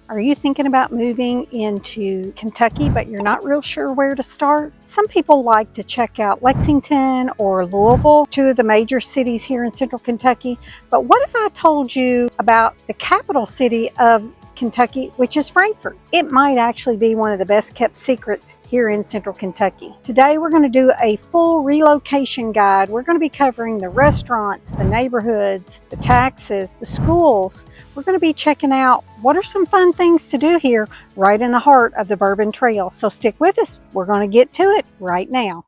Are you thinking about moving into Kentucky, but you're not real sure where to start? Some people like to check out Lexington or Louisville, two of the major cities here in central Kentucky. But what if I told you about the capital city of Kentucky, which is Frankfurt? It might actually be one of the best kept secrets here in central Kentucky. Today we're going to do a full relocation guide. We're going to be covering the restaurants, the neighborhoods, the taxes, the schools. We're going to be checking out what are some fun things to do here right in the heart of the Bourbon Trail. So stick with us. We're going to get to it right now.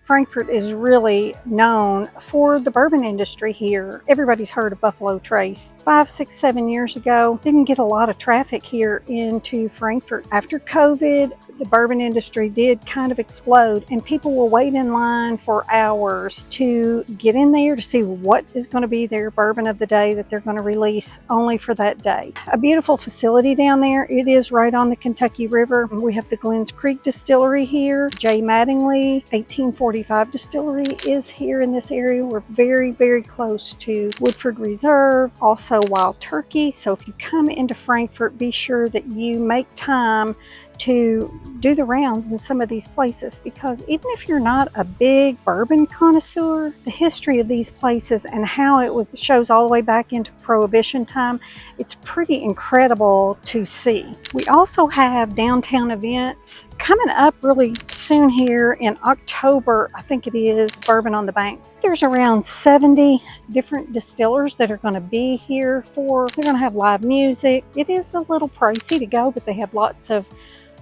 Frankfurt is really known for the bourbon industry here. Everybody's heard of Buffalo Trace. 5, 6, 7 years ago, didn't get a lot of traffic here into Frankfurt. After COVID, the bourbon industry did kind of explode, and people will wait in line for hours to get in there to see what is going to be their bourbon of the day that they're going to release only for that day. A beautiful facility down there. It is right on the Kentucky River. We have the Glens Creek Distillery here. J. Mattingly, 1845 Distillery is here in this area. We're very, very close to Woodford Reserve, also Wild Turkey. So if you come into Frankfurt, be sure that you make time to do the rounds in some of these places, because even if you're not a big bourbon connoisseur, the history of these places and how it was shows all the way back into Prohibition time, it's pretty incredible to see. We also have downtown events coming up really soon here in October. I think it is Bourbon on the Banks. There's around 70 different distillers that are going to be here they're going to have live music. It is a little pricey to go, but they have lots of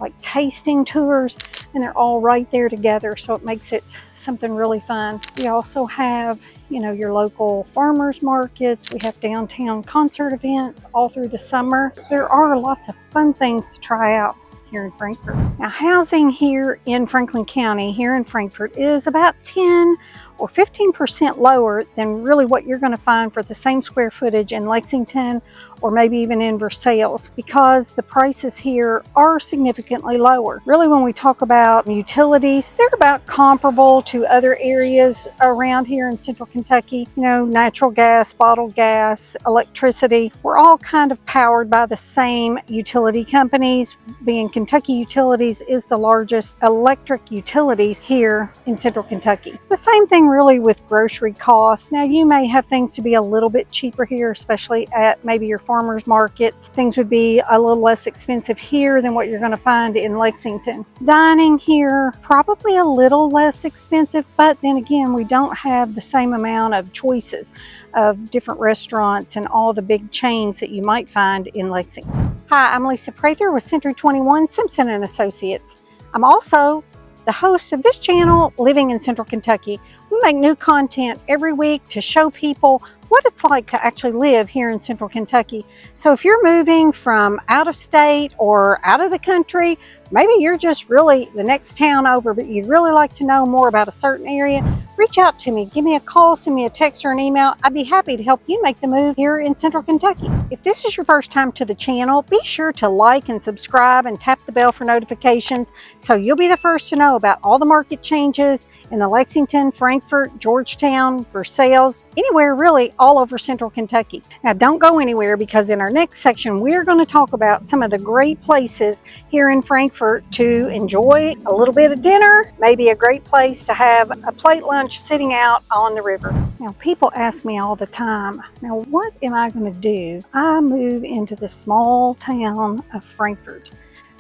like tasting tours, and they're all right there together, so it makes it something really fun. We also have, your local farmers markets. We have downtown concert events all through the summer. There are lots of fun things to try out here in Frankfurt. Now, housing here in Franklin County, here in Frankfurt, is about 10 or 15% lower than really what you're going to find for the same square footage in Lexington or maybe even in Versailles, because the prices here are significantly lower. Really, when we talk about utilities, they're about comparable to other areas around here in central Kentucky. Natural gas, bottled gas, electricity, we're all kind of powered by the same utility companies, being Kentucky Utilities is the largest electric utilities here in central Kentucky. The same thing really with grocery costs. Now, you may have things to be a little bit cheaper here, especially at maybe your farmers markets. Things would be a little less expensive here than what you're going to find in Lexington. Dining here, probably a little less expensive, but then again, we don't have the same amount of choices of different restaurants and all the big chains that you might find in Lexington. Hi, I'm Lisa Prather with Century 21 Simpson & Associates. I'm also the host of this channel, Living in Central Kentucky. We make new content every week to show people what it's like to actually live here in central Kentucky. So if you're moving from out of state or out of the country, maybe you're just really the next town over, but you'd really like to know more about a certain area, reach out to me. Give me a call, send me a text or an email. I'd be happy to help you make the move here in central Kentucky. If this is your first time to the channel, be sure to like and subscribe and tap the bell for notifications so you'll be the first to know about all the market changes in the Lexington, Frankfurt, Georgetown, Versailles, anywhere really all over central Kentucky. Now, don't go anywhere, because in our next section, we're going to talk about some of the great places here in Frankfurt to enjoy a little bit of dinner, maybe a great place to have a plate lunch sitting out on the river. Now, people ask me all the time, now what am I going to do? I move into the small town of Frankfurt.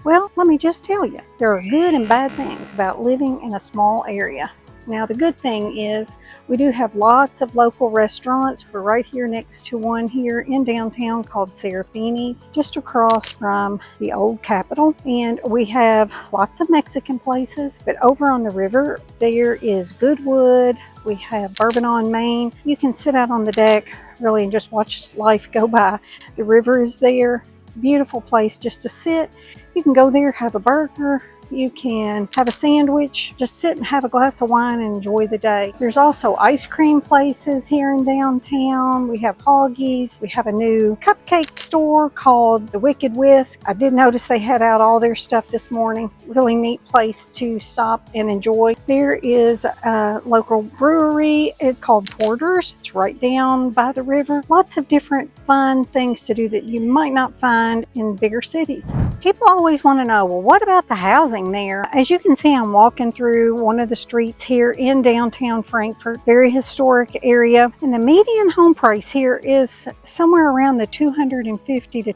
Well, let me just tell you, there are good and bad things about living in a small area. Now, the good thing is we do have lots of local restaurants. We're right here next to one here in downtown called Serafini's, just across from the old Capitol. And we have lots of Mexican places, but over on the river, there is Goodwood. We have Bourbon on Main. You can sit out on the deck really and just watch life go by. The river is there. Beautiful place just to sit. You can go there, have a burger, You can have a sandwich, just sit and have a glass of wine and enjoy the day. There's also ice cream places here in downtown. We have Hoggies. We have a new cupcake store called the Wicked Whisk. I did notice they had out all their stuff this morning. Really neat place to stop and enjoy. There is a local brewery. It's called Porter's. It's right down by the river. Lots of different fun things to do that you might not find in bigger cities. People always want to know, well, what about the housing there? As you can see, I'm walking through one of the streets here in downtown Frankfurt, very historic area, and the median home price here is somewhere around the $250,000 to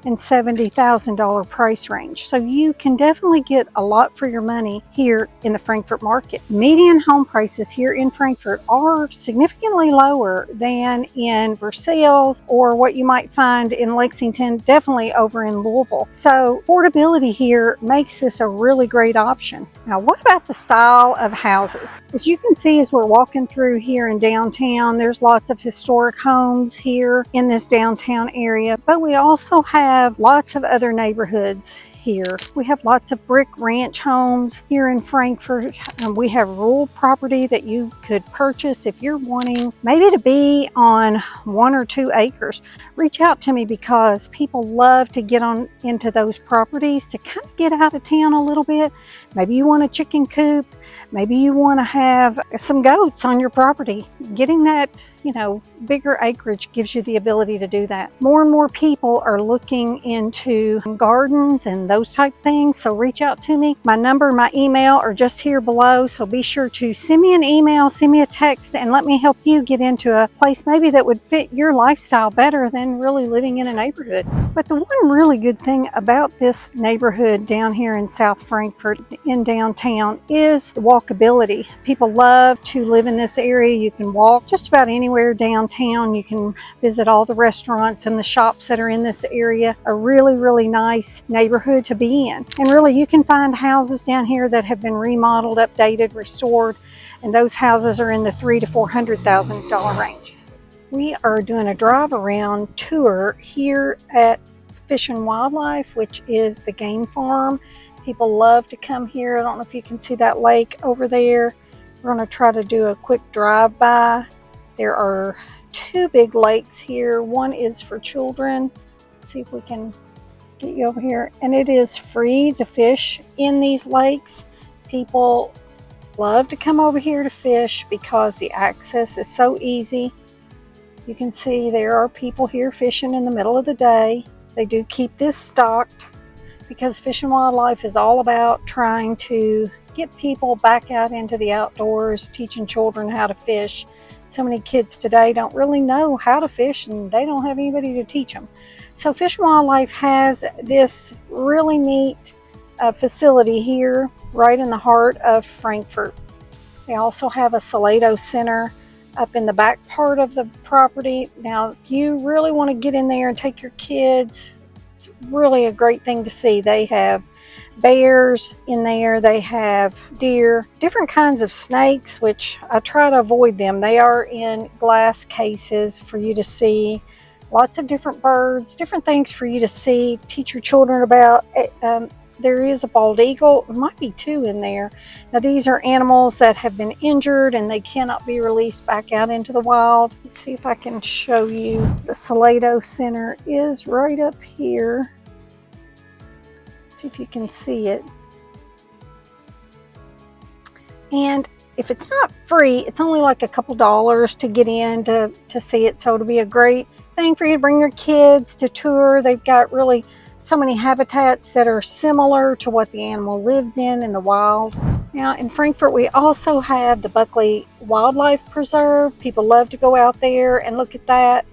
$270,000 price range. So you can definitely get a lot for your money here in the Frankfurt market. Median home prices here in Frankfurt are significantly lower than in Versailles or what you might find in Lexington, definitely over in Louisville. So affordability here makes this a really great option. Now, what about the style of houses? As you can see, as we're walking through here in downtown, there's lots of historic homes here in this downtown area, but we also have lots of other neighborhoods here. We have lots of brick ranch homes here in Frankfurt. We have rural property that you could purchase if you're wanting maybe to be on 1 or 2 acres. Reach out to me because people love to get on into those properties to kind of get out of town a little bit. Maybe you want a chicken coop. Maybe you want to have some goats on your property. Getting that, bigger acreage gives you the ability to do that. More and more people are looking into gardens and those type things, so reach out to me. My number and my email are just here below, so be sure to send me an email, send me a text, and let me help you get into a place maybe that would fit your lifestyle better than really living in a neighborhood. But the one really good thing about this neighborhood down here in South Frankfurt in downtown is the walkability. People love to live in this area. You can walk just about anywhere downtown. You can visit all the restaurants and the shops that are in this area. A really, really nice neighborhood to be in. And really, you can find houses down here that have been remodeled, updated, restored, and those houses are in the $300,000 to $400,000 range. We are doing a drive around tour here at Fish and Wildlife, which is the game farm. People love to come here. I don't know if you can see that lake over there. We're going to try to do a quick drive-by. There are 2 big lakes here. One is for children. Let's see if we can get you over here. And it is free to fish in these lakes. People love to come over here to fish because the access is so easy. You can see there are people here fishing in the middle of the day. They do keep this stocked because Fish and Wildlife is all about trying to get people back out into the outdoors, teaching children how to fish. So many kids today don't really know how to fish and they don't have anybody to teach them. So Fish and Wildlife has this really neat facility here right in the heart of Frankfurt. They also have a Salado Center up in the back part of the property. Now, if you really want to get in there and take your kids, it's really a great thing to see. They have bears in there, they have deer, different kinds of snakes, which I try to avoid them. They are in glass cases for you to see. Lots of different birds, different things for you to see, teach your children about. There is a bald eagle. There might be 2 in there. Now, these are animals that have been injured and they cannot be released back out into the wild. Let's see if I can show you. The Salado Center is right up here. See if you can see it. And if it's not free, it's only like a couple dollars to get in to see it. So it'll be a great thing for you to bring your kids to tour. They've got really so many habitats that are similar to what the animal lives in the wild. Now in Frankfurt, we also have the Buckley Wildlife Preserve. People love to go out there and look at that.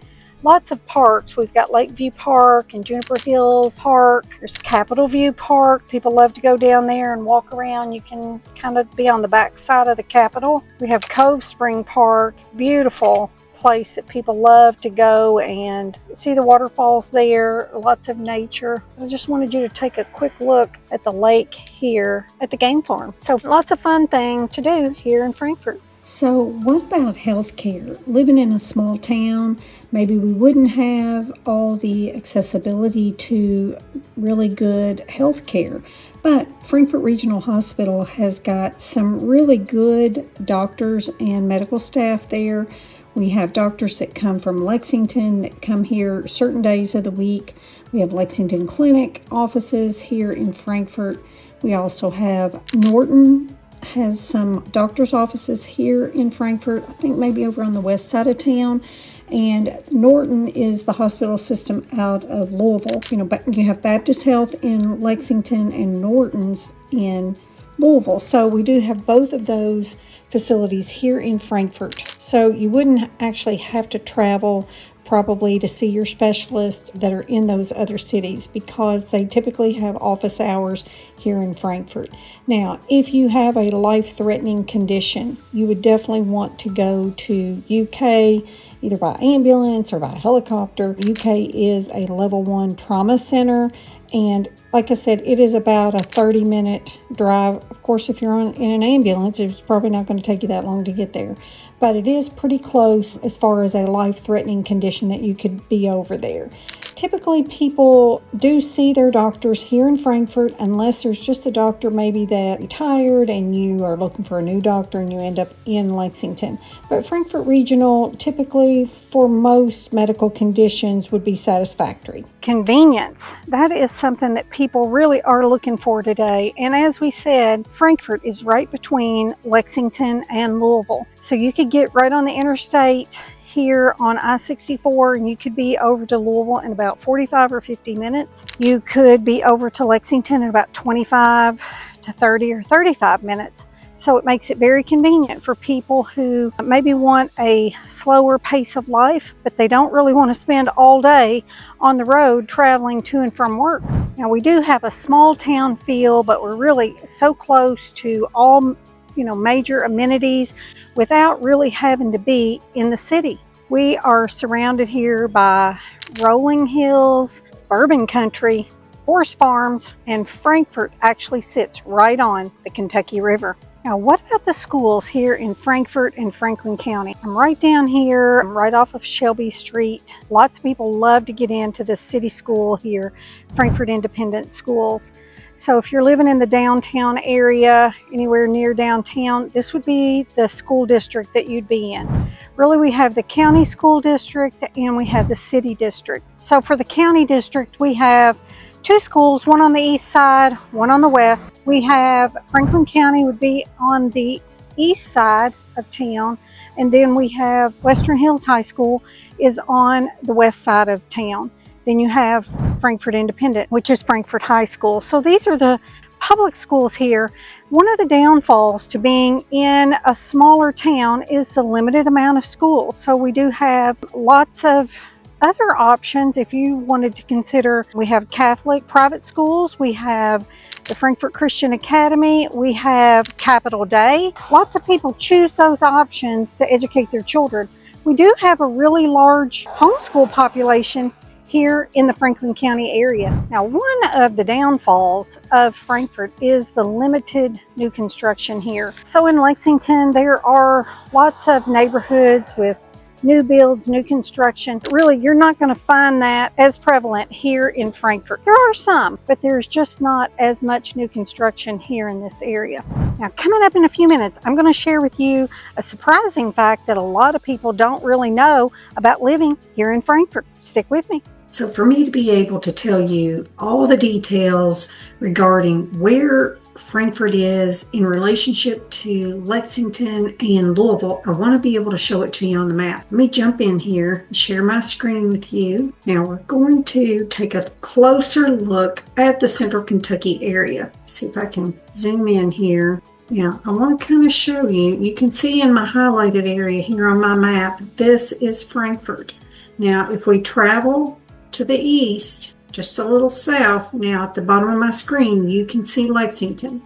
Lots of parks. We've got Lakeview Park and Juniper Hills Park. There's Capitol View Park. People love to go down there and walk around. You can kind of be on the back side of the Capitol. We have Cove Spring Park. Beautiful place that people love to go and see the waterfalls there. Lots of nature. I just wanted you to take a quick look at the lake here at the game farm. So lots of fun things to do here in Frankfurt. So what about healthcare? Living in a small town, maybe we wouldn't have all the accessibility to really good healthcare. But Frankfort Regional Hospital has got some really good doctors and medical staff there. We have doctors that come from Lexington that come here certain days of the week. We have Lexington Clinic offices here in Frankfort. We also have Norton has some doctor's offices here in Frankfort, I think maybe over on the west side of town. And Norton is the hospital system out of Louisville. You have Baptist Health in Lexington and Norton's in Louisville. So we do have both of those facilities here in Frankfort. So you wouldn't actually have to travel probably to see your specialists that are in those other cities because they typically have office hours here in Frankfort. Now, if you have a life-threatening condition, you would definitely want to go to UK either by ambulance or by helicopter. UK is a level 1 trauma center, and like I said, it is about a 30-minute drive. Of course, if you're in an ambulance, it's probably not going to take you that long to get there. But it is pretty close as far as a life-threatening condition that you could be over there. Typically, people do see their doctors here in Frankfort unless there's just a doctor maybe that retired and you are looking for a new doctor and you end up in Lexington. But Frankfort Regional, typically for most medical conditions, would be satisfactory. Convenience. That is something that people really are looking for today. And as we said, Frankfort is right between Lexington and Louisville. So you could get right on the interstate here on I-64 and you could be over to Louisville in about 45 or 50 minutes. You could be over to Lexington in about 25 to 30 or 35 minutes. So it makes it very convenient for people who maybe want a slower pace of life, but they don't really want to spend all day on the road traveling to and from work. Now we do have a small town feel, but we're really so close to all major amenities without really having to be in the city. We are surrounded here by rolling hills, bourbon country, horse farms, and Frankfort actually sits right on the Kentucky River. Now, what about the schools here in Frankfort and Franklin County? I'm right down here, I'm right off of Shelby Street. Lots of people love to get into the city school here, Frankfort Independent Schools. So if you're living in the downtown area, anywhere near downtown, this would be the school district that you'd be in. Really, we have the county school district and we have the city district. So for the county district, we have two schools, one on the east side, one on the west. We have Franklin County would be on the east side of town, and then we have Western Hills High School is on the west side of town. Then you have Frankfort Independent, which is Frankfort High School. So these are the public schools here. One of the downfalls to being in a smaller town is the limited amount of schools. So we do have lots of other options if you wanted to consider. We have Catholic private schools, we have the Frankfort Christian Academy, we have Capital Day. Lots of people choose those options to educate their children. We do have a really large homeschool population here in the Franklin County area. Now, one of the downfalls of Frankfort is the limited new construction here. So in Lexington, there are lots of neighborhoods with new builds, new construction. Really, you're not going to find that as prevalent here in Frankfort. There are some, but there's just not as much new construction here in this area. Now, coming up in a few minutes, I'm going to share with you a surprising fact that a lot of people don't really know about living here in Frankfort. Stick with me. So for me to be able to tell you all the details regarding where Frankfort is in relationship to Lexington and Louisville, I want to be able to show it to you on the map. Let me jump in here and share my screen with you. Now we're going to take a closer look at the central Kentucky area. See if I can zoom in here. Now I want to kind of show you, you can see in my highlighted area here on my map, this is Frankfort. Now if we travel to the east, just a little south, now at the bottom of my screen, you can see Lexington.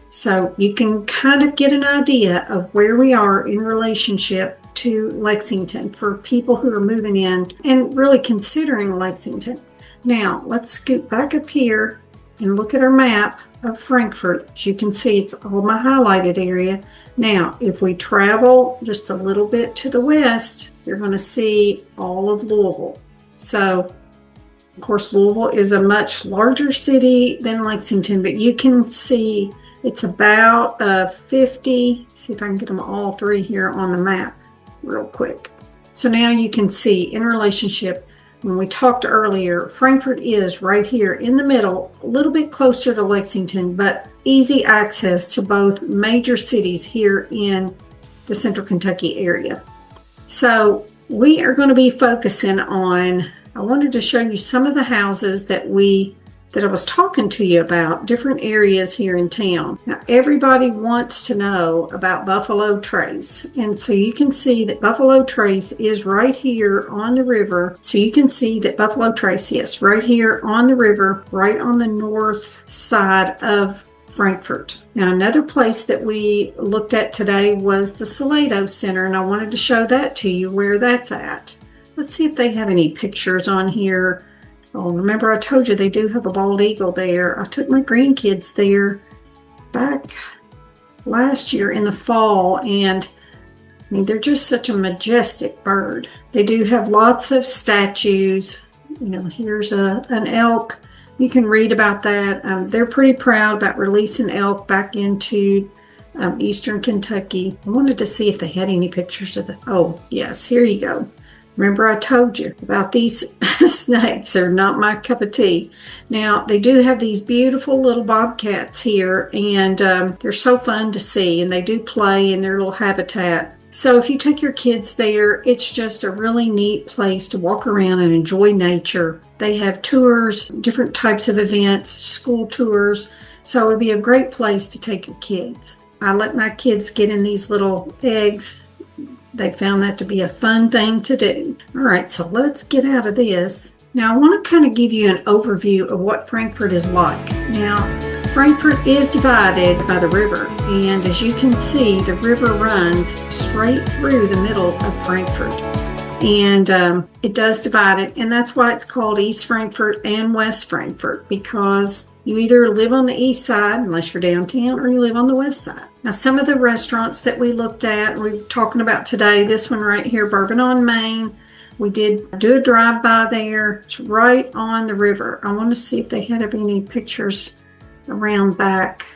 So you can kind of get an idea of where we are in relationship to Lexington for people who are moving in and really considering Lexington. Now, let's scoot back up here and look at our map of Frankfort. As you can see, it's all my highlighted area. Now, if we travel just a little bit to the west, you're going to see all of Louisville. So Of course, Louisville is a much larger city than Lexington, but you can see it's about 50. See if I can get them all three here on the map real quick. So now you can see in relationship, when we talked earlier, Frankfurt is right here in the middle, a little bit closer to Lexington, but easy access to both major cities here in the Central Kentucky area. So we are going to be focusing on, I wanted to show you some of the houses that I was talking to you about, different areas here in town. Now, everybody wants to know about Buffalo Trace. And so you can see that Buffalo Trace is right here on the river. So you can see that Buffalo Trace, yes, right here on the river, right on the north side of Frankfurt. Now, another place that we looked at today was the Salado Center, and I wanted to show that to you where that's at. Let's see if they have any pictures on here. Oh, remember I told you they do have a bald eagle there. I took my grandkids there back last year in the fall, and I mean, they're just such a majestic bird. They do have lots of statues. You know, here's an elk. You can read about that. They're pretty proud about releasing elk back into eastern Kentucky. I wanted to see if they had any pictures of oh, yes, here you go. Remember I told you about these snakes. They're not my cup of tea. Now, they do have these beautiful little bobcats here, and they're so fun to see, and they do play in their little habitat. So if you take your kids there, it's just a really neat place to walk around and enjoy nature. They have tours, different types of events, school tours. So it would be a great place to take your kids. I let my kids get in these little eggs. They found that to be a fun thing to do. All right, so let's get out of this. Now, I want to kind of give you an overview of what Frankfurt is like. Now, Frankfurt is divided by the river, and as you can see, the river runs straight through the middle of Frankfurt. And it does divide it, and that's why it's called East Frankfurt and West Frankfurt, because you either live on the east side, unless you're downtown, or you live on the west side. Now, some of the restaurants that we looked at, we were talking about today, this one right here, Bourbon on Main. We did do a drive-by there. It's right on the river. I want to see if they had any pictures around back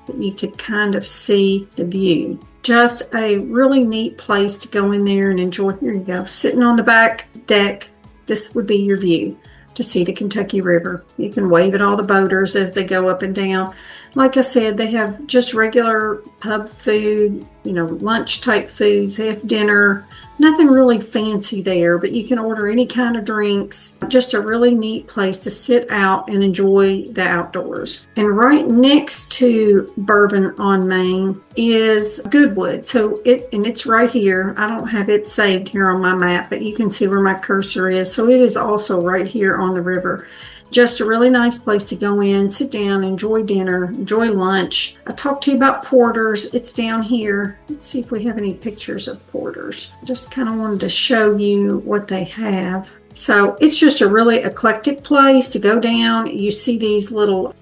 that you could kind of see the view. Just a really neat place to go in there and enjoy. Here you go, sitting on the back deck. This would be your view to see the Kentucky River. You can wave at all the boaters as they go up and down. Like I said, they have just regular pub food, lunch type foods. They have dinner, nothing really fancy there, but you can order any kind of drinks. Just a really neat place to sit out and enjoy the outdoors. And right next to Bourbon on Main is Goodwood. So it's right here. I don't have it saved here on my map, but you can see where my cursor is. So it is also right here on the river. Just a really nice place to go in, sit down, enjoy dinner, enjoy lunch. I talked to you about Porter's. It's down here. Let's see if we have any pictures of Porter's. Just kind of wanted to show you what they have. So it's just a really eclectic place to go down. You see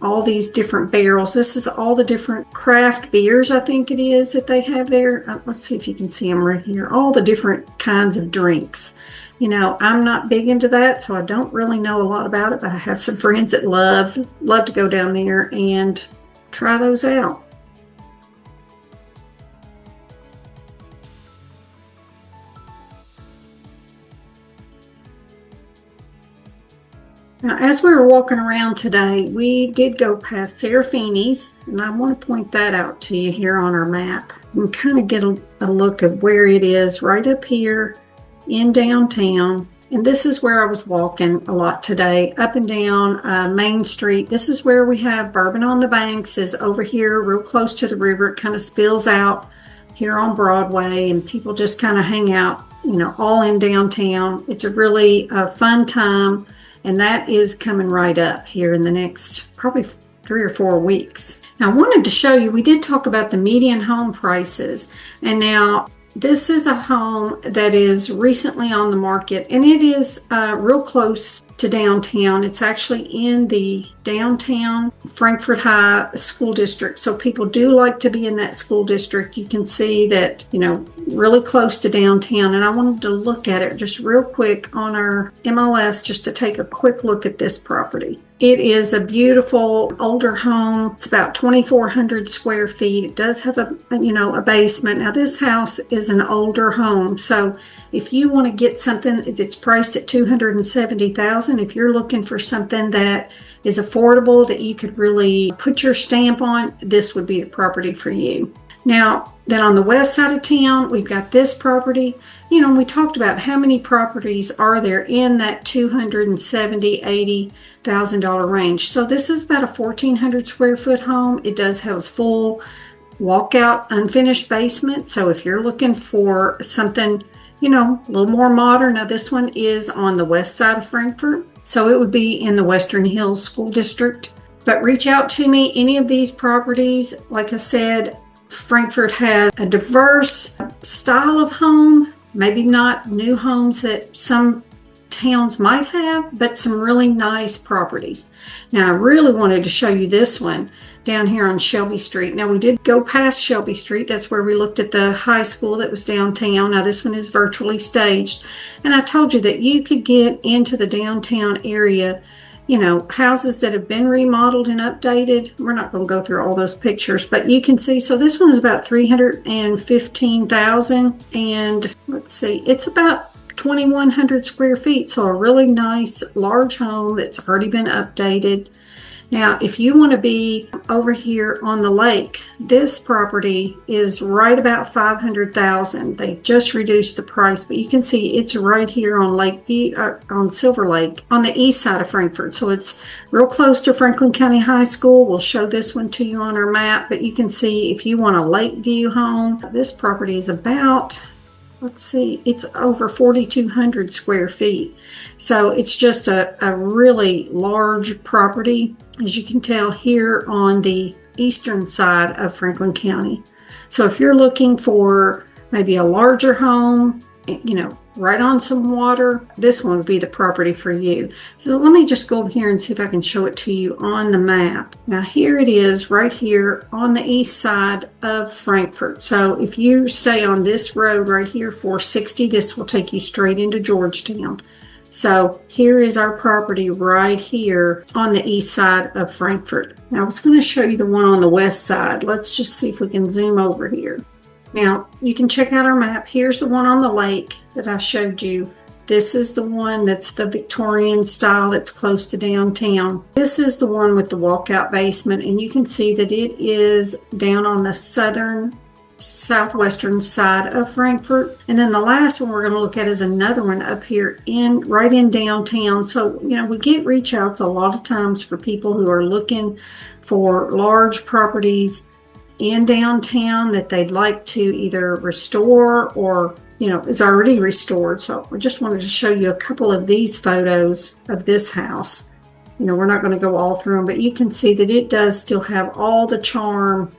all these different barrels. This is all the different craft beers, I think it is, that they have there. Let's see if you can see them right here. All the different kinds of drinks. I'm not big into that, so I don't really know a lot about it, but I have some friends that love to go down there and try those out. Now, as we were walking around today, we did go past Serafini's, and I want to point that out to you here on our map. You can kind of get a look at where it is right up here in downtown. And this is where I was walking a lot today, up and down Main Street. This is where we have Bourbon on the Banks, is over here real close to the river. It kind of spills out here on Broadway, and people just kind of hang out, all in downtown. It's a really fun time, and that is coming right up here in the next probably 3 or 4 weeks. Now, I wanted to show you, we did talk about the median home prices, and now this is a home that is recently on the market, and it is real close to downtown. It's actually in the downtown Frankfurt High School District. So people do like to be in that school district. You can see that, really close to downtown. And I wanted to look at it just real quick on our MLS just to take a quick look at this property. It is a beautiful older home. It's about 2,400 square feet. It does have a basement. Now this house is an older home. So if you want to get something, it's priced at $270,000. If you're looking for something that is affordable, that you could really put your stamp on, this would be the property for you. Now, then on the west side of town, we've got this property. We talked about how many properties are there in that $270,000, $80,000 range. So this is about a 1,400 square foot home. It does have a full walkout unfinished basement. So if you're looking for something, a little more modern, now this one is on the west side of Frankfurt. So it would be in the Western Hills School District. But reach out to me. Any of these properties, like I said, Frankfurt has a diverse style of home, maybe not new homes that some towns might have, but some really nice properties. Now, I really wanted to show you this one down here on Shelby Street. Now, we did go past Shelby Street. That's where we looked at the high school that was downtown. Now, this one is virtually staged. And I told you that you could get into the downtown area, houses that have been remodeled and updated. We're not going to go through all those pictures, but you can see. So this one is about $315,000, and let's see, it's about 2,100 square feet. So a really nice large home that's already been updated. Now, if you want to be over here on the lake, this property is right about $500,000. They just reduced the price, but you can see it's right here on on Silver Lake, on the east side of Frankfurt. So it's real close to Franklin County High School. We'll show this one to you on our map, but you can see if you want a lake view home, this property is about, let's see, it's over 4,200 square feet. So it's just a really large property, as you can tell, here on the eastern side of Franklin County. So if you're looking for maybe a larger home, right on some water, this one would be the property for you. So let me just go over here and see if I can show it to you on the map. Now here it is right here on the east side of Frankfurt. So if you stay on this road right here, 460, this will take you straight into Georgetown. So here is our property right here on the east side of Frankfurt. Now I was going to show you the one on the west side. Let's just see if we can zoom over here. Now, you can check out our map. Here's the one on the lake that I showed you. This is the one that's the Victorian style that's close to downtown. This is the one with the walkout basement, and you can see that it is down on the southwestern side of Frankfurt. And then the last one we're going to look at is another one up here right in downtown. So, we get reach outs a lot of times for people who are looking for large properties in downtown that they'd like to either restore or is already restored. So I just wanted to show you a couple of these photos of this house. We're not going to go all through them, but you can see that it does still have all the charm,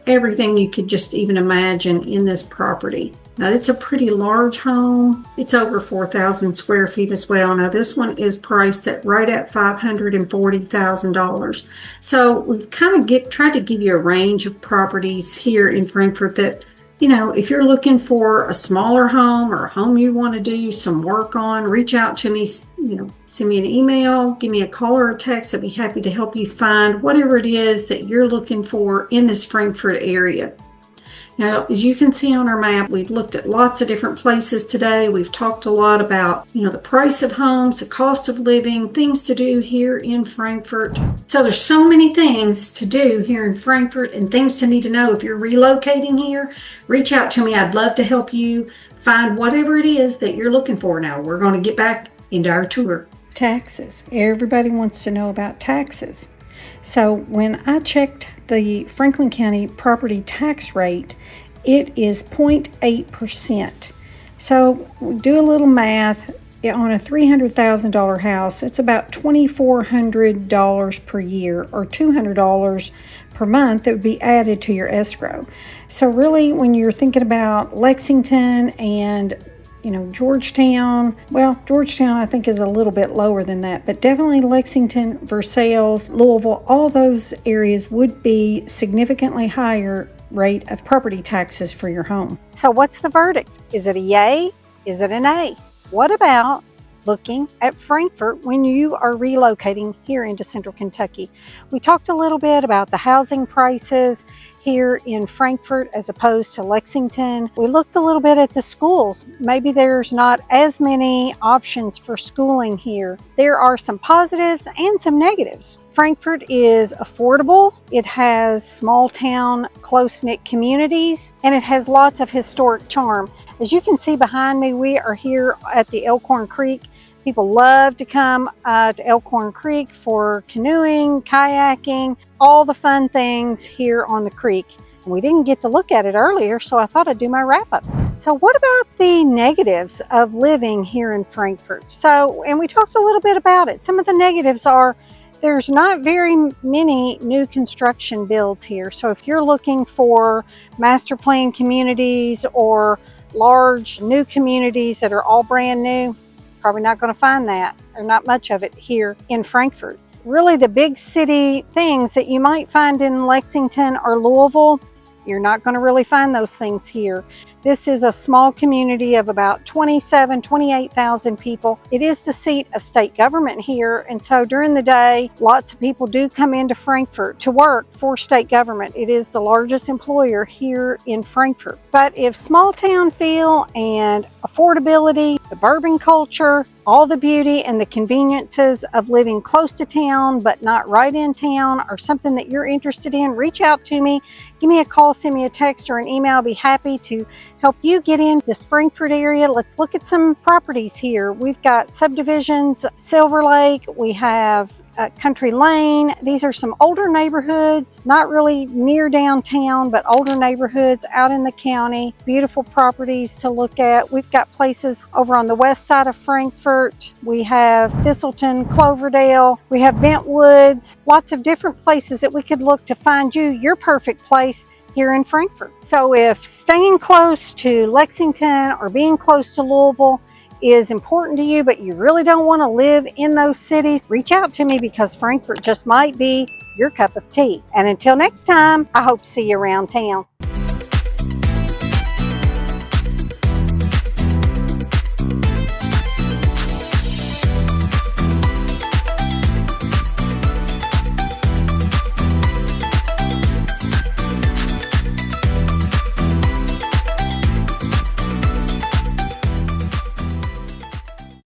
everything you could just even imagine in this property. Now it's a pretty large home. It's over 4,000 square feet as well. Now this one is priced at right at $540,000. So we've kind of tried to give you a range of properties here in Frankfurt that, if you're looking for a smaller home or a home you want to do some work on, reach out to me, send me an email, give me a call or a text. I'd be happy to help you find whatever it is that you're looking for in this Frankfurt area. Now, as you can see on our map, we've looked at lots of different places today. We've talked a lot about, the price of homes, the cost of living, things to do here in Frankfurt. So there's so many things to do here in Frankfurt and things to need to know. If you're relocating here, reach out to me. I'd love to help you find whatever it is that you're looking for. Now, we're going to get back into our tour. Taxes. Everybody wants to know about taxes. So when I checked the Franklin County property tax rate, it is 0.8%. So do a little math. On a $300,000 house, it's about $2,400 per year, or $200 per month that would be added to your escrow. So really, when you're thinking about Lexington and Georgetown. Well, Georgetown I think is a little bit lower than that, but definitely Lexington, Versailles, Louisville, all those areas would be significantly higher rate of property taxes for your home. So what's the verdict? Is it a yay? Is it an A? What about looking at Frankfurt when you are relocating here into Central Kentucky? We talked a little bit about the housing prices here in Frankfurt as opposed to Lexington. We looked a little bit at the schools. Maybe there's not as many options for schooling here. There are some positives and some negatives. Frankfurt is affordable. It has small town, close-knit communities, and it has lots of historic charm. As you can see behind me, we are here at the Elkhorn Creek. People love to come to Elkhorn Creek for canoeing, kayaking, all the fun things here on the creek. And we didn't get to look at it earlier, so I thought I'd do my wrap-up. So what about the negatives of living here in Frankfurt? And we talked a little bit about it. Some of the negatives are there's not very many new construction builds here. So if you're looking for master plan communities or large new communities that are all brand new, probably not going to find that. There's not much of it here in Frankfurt. Really, the big city things that you might find in Lexington or Louisville, you're not going to really find those things here. This is a small community of about 28,000 people. It is the seat of state government here, and so during the day, lots of people do come into Frankfurt to work for state government. It is the largest employer here in Frankfurt. But if small town feel and affordability, the bourbon culture, all the beauty and the conveniences of living close to town but not right in town are something that you're interested in, reach out to me. Give me a call, send me a text or an email. I'll be happy to help you get in this Frankfurt area. Let's look at some properties here. We've got subdivisions, Silver Lake, we have Country Lane. These are some older neighborhoods, not really near downtown, but older neighborhoods out in the county. Beautiful properties to look at. We've got places over on the west side of Frankfurt. We have Thistleton, Cloverdale. We have Bentwoods. Lots of different places that we could look to find you your perfect place here in Frankfurt. So if staying close to Lexington or being close to Louisville is important to you, but you really don't want to live in those cities, reach out to me because Frankfurt just might be your cup of tea. And until next time, I hope to see you around town.